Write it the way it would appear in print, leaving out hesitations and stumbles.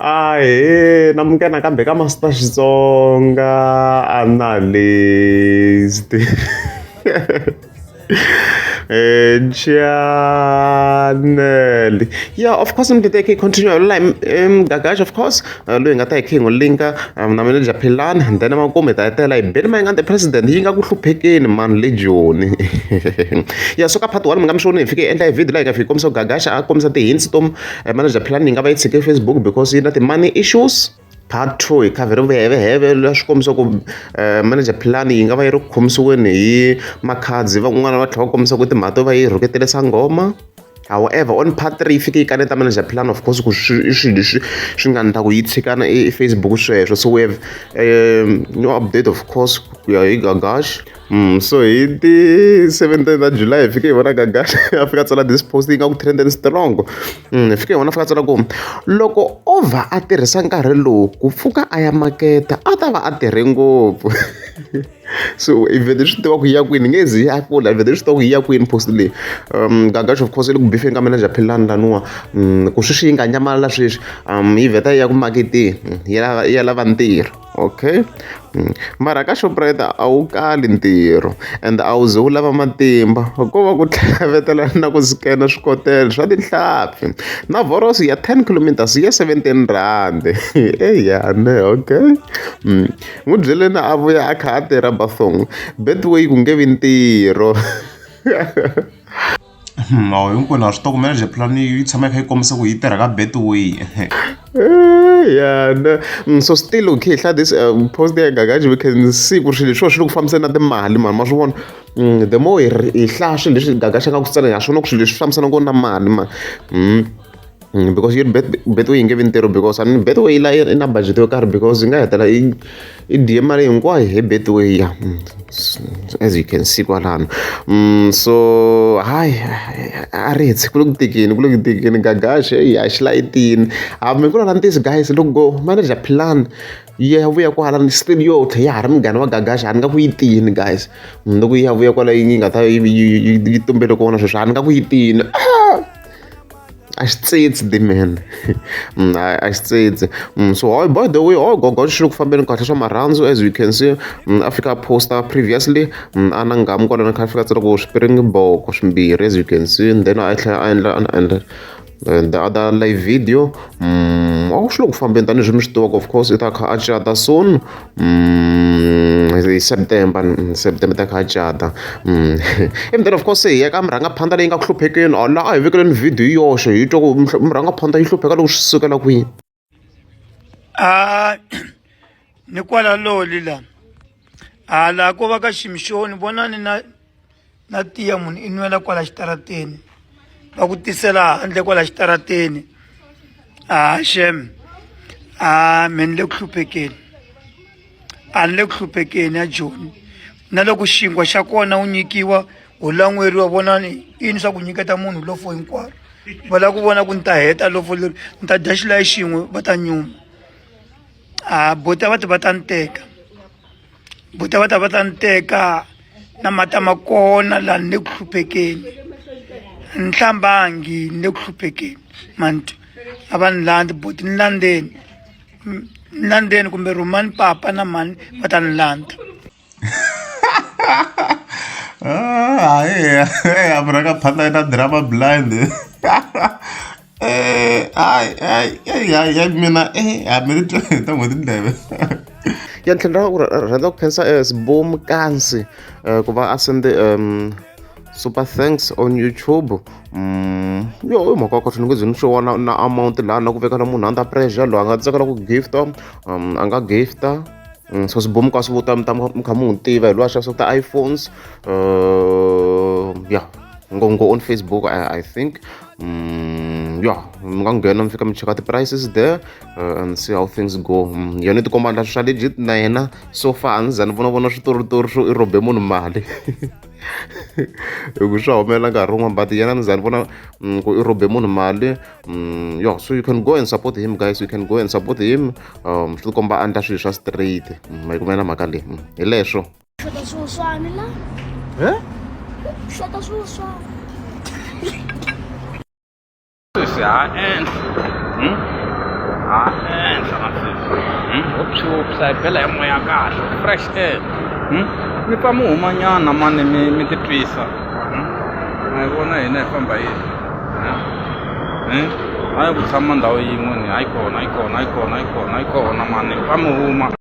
Ahee, namukela nakambe ka Master Xitsonga analyst. Channel. Yeah, of course I'm going to continue like Gagash, of course. Loyi nga ta hi khe ngolinka na manager Philani and then makume ta tela hi beni ma nga the president yi nga ku hluphekeni man legion. Yeah, so ka part 1 mi nga mi xoni hi fike endla hi video like fi komisa Gagash a komisa ti hints tom manager Philani yi nga va yi tshike Facebook because yi na ti money issues. Part 2 hi khavheri vuyeveheve leswi kombisa ku manager Philani yi nga va yi ri khomisiweni hi makhadzi van'wana va tlhela va kombisa ku timhaka to va yi rhuketele sangoma. However, on part 3 yi fike yi kaneta manager Philani of course ku swilo leswi swi nga endla ku yi tshikana Facebook sweswo. So we have no update of course ku ya hi Gagash. So hi ti 17 July hi fike hi vona Gagash a fika tsala this post yi nga ku trend and strong. Hi fike hi vona fika tsala ku loko over a tirhisa nkarhi lowu ku pfuka a ya maketa a ta va a tirhe ngopfu. So i vhele swi tiva ku yi ya kwini nge zi ya pfula i vhele swi tiva ku yi ya kwini post leyi. Gagash of course yi le ku bifeni ka manager Philani laniwa ku sweswi yi nga nyamalala sweswi yi vheta yi ya ku maketeni yi ya lava ntirho. Okay, mara ka Shoprite a wu kali ntirho and a wu ze wu lava matimba ko va ku tlhavetela na ku scanner swikotela swa tinhlampfi na vorosi ya 10 kilometers ya 17 rand. Eyane okay. N'wi byeleni a vuya a kha a tirha Bathong Betway ku nge vi ntirho. Hinkwenu a swi tiva ku manager Philani yi tshama yi kha yi kombisa ku yi tirha ka Betway. Yeah, so still okay hlaya this post ya Gagash we can see ku swilo leswi swi le ku fambisana na timali mani ma swi vona. The more hi hlaya swilo leswi Gagash a nga ku tsaleni ha swona ku swilo leswi fambisana na mali mani. Because yi Betway yi nge vi ntirho because a ni Betway yi la yi na budget yo karhi because yi nga hetela i diye mali hinkwayo hi Betway ya as you can see kwalano. So hayi a ri hetsi ku le ku tikeni Gagash a xilayitini mi ku lava ntiyiso guys loko go manager Philani yi ya vuya kwala ni still yo tlhe ya ha ri munghana wa Gagash a ni nga ku yi tini guys loko yi ya vuya kwala yi nga ta yi tumbele kona sweswo a ni nga ku yi tini. A xi tsitsi man. A xi tsitsi. So by the way Gagash xi le ku fambeni kahle swa marhandzu as you can see a fika poster previously a na ngamu kwalano kha a fika tsala ku Springbok swimbirhi as you can see and then a tlhela a endla the other live video. Swi le ku fambeni tanihileswi mi swi tivaka of course i ta kha a cata soon September ta kha a cata. Even then of course hi ya ka murhangaphandla leyi nga ku hluphekeni laha a hi vekeleni video hi yoxe hi twa ku murhangaphandla yi hlupheka loko swi sukela kwini. Ni kwala loli la laha ko va ka ximixoni vonani na tiya munhu i nwela kwala xitarateni va ku tisela handle kwala xitarateni. Shem me ni le ku hluphekeni a ni le ku hluphekeni ya Joni na loko xinkwa xa kona wu nyikiwa u lan'weriwa vonani ini swa ku nyiketa munhu lofo hinkwaro va lava ku vona ku ni ta heta lofo leri ni ta dya xilayi xin'we va ta nyuma. Bota va ta ni teka bota va ta ni teka na matama kona laha ni le ku hluphekeni ni hlambangi ni le ku hluphekeni mantu a va ni landzi boti ni landzeni kumbe rhumani papa na mani va ta ni landza. A murhangaphandla yi na drama blind. Mina mi ni twa ta n'hweti ndleve. Ya ni tlhela rhandza ku khensa Sbo Mukansi ku va a sende super thanks on YouTube. Yo hi mhaka ya kahle ni nge ze ni swi vona na amount laha na ku vekela munhu under pressure loyi a nga tsakela ku gifta a nga gifta. So Sbo Mukansi vo mi kha mi n'wi tiva hi loyi a xavisaka ti-iPhones yeah ngopfu on Facebook I think. Yeah, mi nga nghena mi fika mi cheka ti-prices there and see how things go. Yona ti komba swa legit na yena so far a ni za ni vona switoritori swo i rhobe munhu mali. Hi ku swa humelela nkarhi wun'wana but yena ni za ni vona ku i rhobe munhu mali. Yeah, so you can go and support him guys, you can go and support him. Swi ti komba a endla swilo swa straight ma yi kumela mhaka leyi hi leswo. Xota swilo swa mina xota swilo swa I end. tshwupsa hi bela hi moya kahle fresh air mi pfa mi humanyana mani mi ti twisa ma hi vona hina hi famba yini hayi ku tshama ndhawu yin'we ni hayi kona mani pfa mi huma